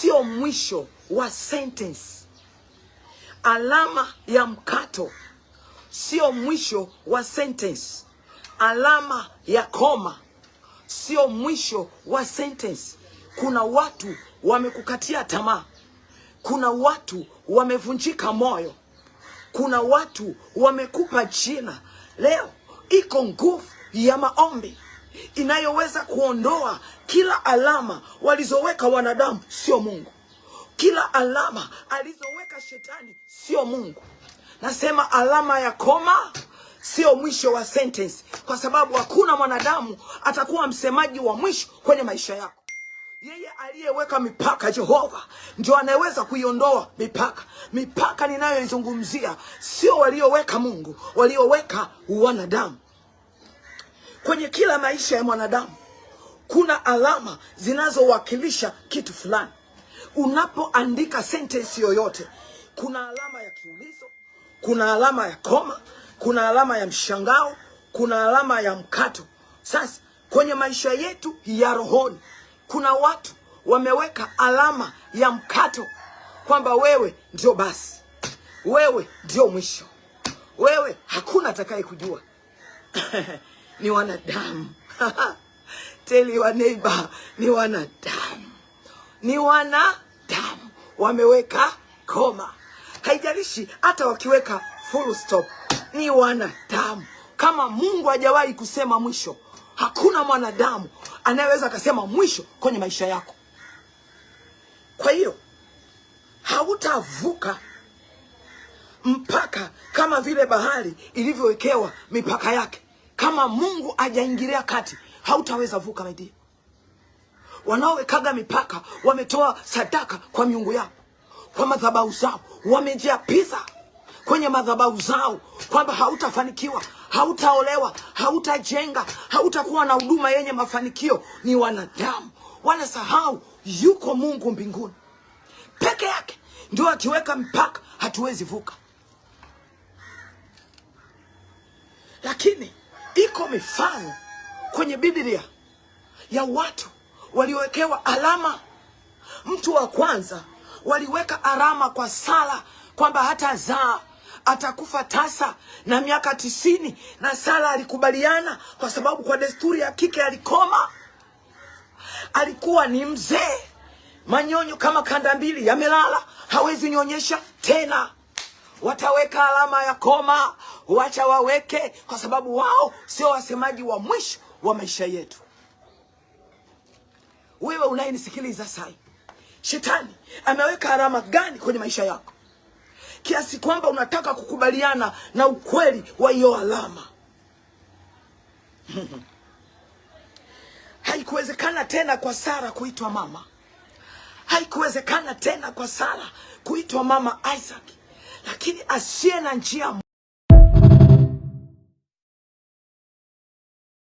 sio mwisho wa sentence. Alama ya mkato sio mwisho wa sentence. Alama ya koma sio mwisho wa sentence. Kuna watu wamekukatia tamaa. Kuna watu wamevunjika moyo. Kuna watu wamekupa jina. Leo iko nguvu ya maombi inayoweza kuondoa kila alama walizoweka wanadamu, sio Mungu. Kila alama alizoweka shetani, sio Mungu. Nasema alama ya koma sio mwisho wa sentence, kwa sababu hakuna mwanadamu atakuwa msemaji wa mwisho kwenye maisha yako. Yeye aliyeweka mipaka, Jehova, ndio anayeweza kuiondoa mipaka. Mipaka ninayoizungumzia sio walioweka Mungu, walioweka wanadamu. Kwenye kila maisha ya mwanadamu kuna alama zinazowakilisha kitu fulani. Unapoandika sentence yoyote, kuna alama ya kiulizo, kuna alama ya koma, kuna alama ya mshangao, kuna alama ya mkato. Sasa kwenye maisha yetu ya rohoni, kuna watu wameweka alama ya mkato, kwamba wewe ndio basi, wewe ndio mwisho, wewe hakuna atakaye kujua. Ni wanadamu. Tell your neighbor, ni wanadamu. Ni wanadamu wameweka koma. Haijalishi hata wakiweka full stop, ni wanadamu. Kama Mungu hajawahi kusema mwisho, hakuna mwanadamu anayeweza akasema mwisho kwenye maisha yako. Kwa hiyo hautavuka mpaka kama vile bahari ilivyowekewa mipaka yake. Kama Mungu hajaingilia kati, hautaweza vuka, my dear. Wanaowekaga mipaka wametoa sadaka kwa miungu yao, kwa madhabahu zao, wamejiapiza kwenye madhabahu zao kwamba hautafanikiwa, hautaolewa, hautajenga, hautakuwa na huduma yenye mafanikio. Ni wanadamu. Wanasahau yuko Mungu mbinguni peke yake ndio akiweka mpaka, hatuwezi vuka. Lakini iko mifano kwenye Biblia ya watu waliowekewa alama. Mtu wa kwanza waliweka alama kwa Sara kwamba hatazaa, atakufa tasa na miaka 90, na Sara alikubaliana kwa sababu kwa desturi ya kike alikoma. Alikuwa ni mzee, manyonyo kama kanda mbili yamelala, hawezi nyonyesha tena. Wataweka alama ya koma, wacha waweke, kwa sababu wao sio wasemaji wa mwisho wa maisha yetu. Wewe unayenisikiliza sasa, shetani ameweka alama gani kwenye maisha yako kiasi kwamba unataka kukubaliana na ukweli wa hiyo alama? Haikuwezekana tena kwa Sara kuitwa mama. Haikuwezekana tena kwa Sara kuitwa mama Isaac. Lakini asiye na njia